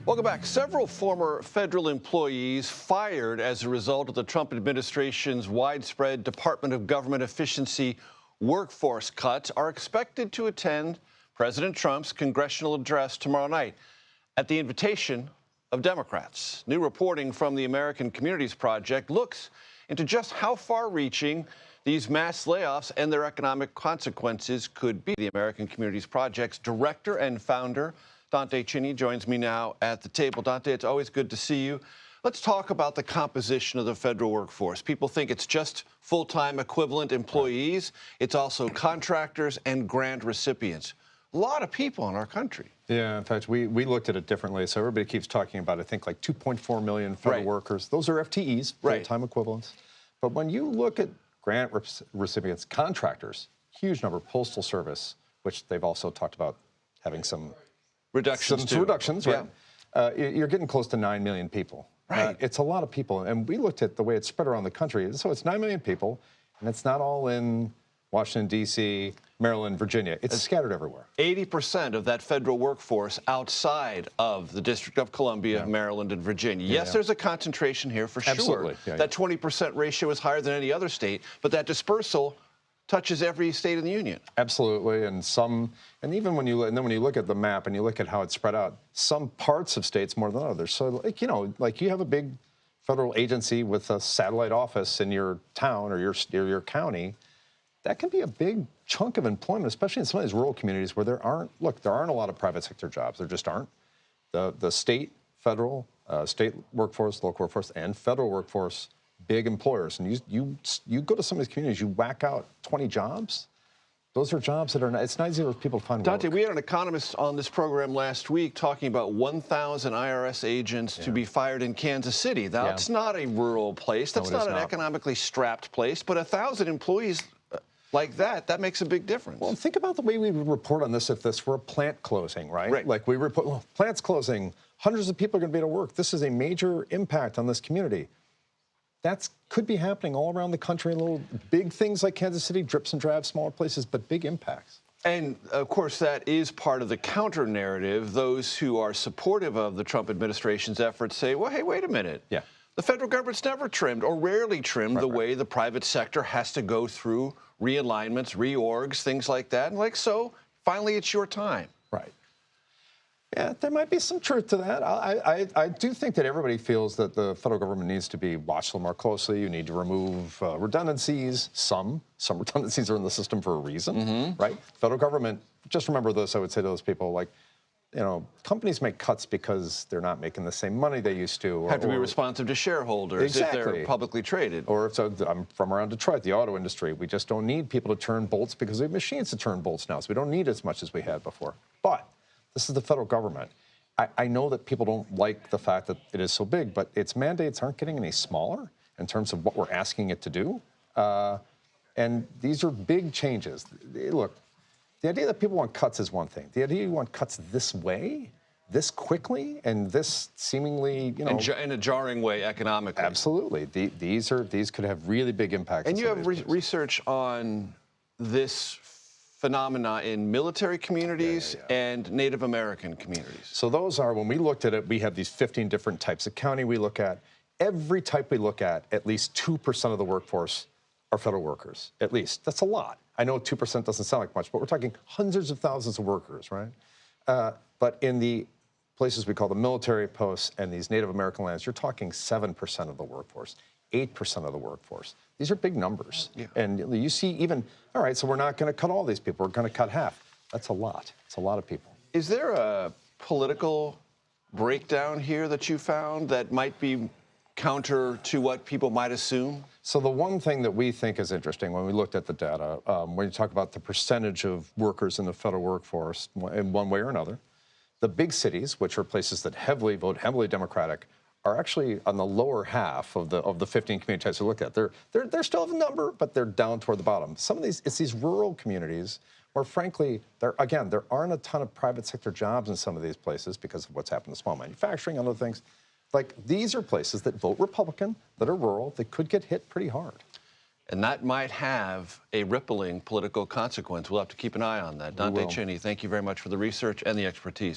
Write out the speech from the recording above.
Welcome back. Several former federal employees fired as a result of the Trump administration's widespread Department of Government efficiency workforce cuts are expected to attend President Trump's congressional address tomorrow night at the invitation of Democrats. New reporting from the American Communities Project looks into just how far-reaching these mass layoffs and their economic consequences could be. The American Communities Project's director and founder, Dante Chinni, joins me now at the table. Dante, it's always good to see you. Let's talk about the composition of the federal workforce. People think it's just full-time equivalent employees. It's also contractors and grant recipients. A lot of people in our country. Yeah, in fact, we looked at it differently. So everybody keeps talking about, I think, like 2.4 million federal workers. Those are FTEs, full-time equivalents. But when you look at grant recipients, contractors, huge number, Postal Service, which they've also talked about having some reductions, right? You're getting close to 9 million people. Right. It's a lot of people. And we looked at the way it's spread around the country. So it's 9 million people, and it's not all in Washington, D.C., Maryland, Virginia. It's scattered everywhere. 80% of that federal workforce outside of the District of Columbia, Maryland, and Virginia. Yes, there's a concentration here for sure. Absolutely. That 20% ratio is higher than any other state, but that dispersal touches every state in the union. Absolutely, and even when you look at the map and you look at how it's spread out, some parts of states more than others. So, like you have a big federal agency with a satellite office in your town or your county, that can be a big chunk of employment, especially in some of these rural communities where there aren't a lot of private sector jobs. There just aren't. The state, federal, state workforce, local workforce, and federal workforce, big employers, and you go to some of these communities, you whack out 20 jobs. Those are jobs that are not, it's not easy for people to find Dante, work. we had an economist on this program last week talking about 1,000 IRS agents to be fired in Kansas City. Now, it's not a rural place. That's not an economically strapped place, but 1,000 employees like that makes a big difference. Well, think about the way we would report on this if this were a plant closing, right? Like we report, well, plant's closing, hundreds of people are going to be able to work. This is a major impact on this community. That could be happening all around the country, little big things like Kansas City, drips and drabs, smaller places, but big impacts. And, of course, that is part of the counter-narrative. Those who are supportive of the Trump administration's efforts say, well, hey, wait a minute. Yeah. The federal government's never trimmed or rarely trimmed the way the private sector has to go through realignments, reorgs, things like that. And so finally it's your time. Right. Yeah, there might be some truth to that. I do think that everybody feels that the federal government needs to be watched a little more closely. You need to remove redundancies. Some redundancies are in the system for a reason, right? Federal government, just remember this, I would say to those people, like, companies make cuts because they're not making the same money they used to. Have to be responsive to shareholders if they're publicly traded. Or if I'm from around Detroit, the auto industry. We just don't need people to turn bolts because we have machines to turn bolts now, so we don't need as much as we had before. But this is the federal government. I know that people don't like the fact that it is so big, but its mandates aren't getting any smaller in terms of what we're asking it to do. And these are big changes. Look, the idea that people want cuts is one thing. The idea you want cuts this way, this quickly, and this seemingly, in a jarring way economically. Absolutely. These could have really big impacts. And you have research on this phenomena in military communities and Native American communities. So those are, when we looked at it, we have these 15 different types of county we look at. Every type we look at least 2% of the workforce are federal workers, at least. That's a lot. I know 2% doesn't sound like much, but we're talking hundreds of thousands of workers, right? But in the places we call the military posts and these Native American lands, you're talking 7% of the workforce, 8% of the workforce. These are big numbers. Yeah. And you see even, all right, so we're not going to cut all these people. We're going to cut half. That's a lot. It's a lot of people. Is there a political breakdown here that you found that might be counter to what people might assume? So the one thing that we think is interesting when we looked at the data, when you talk about the percentage of workers in the federal workforce in one way or another, the big cities, which are places that vote heavily Democratic, are actually on the lower half of the 15 community types we looked at. They're still a number, but they're down toward the bottom. Some of these, it's these rural communities where, frankly, there aren't a ton of private sector jobs in some of these places because of what's happened to small manufacturing and other things. Like, these are places that vote Republican, that are rural, that could get hit pretty hard. And that might have a rippling political consequence. We'll have to keep an eye on that. Dante Chinni, thank you very much for the research and the expertise.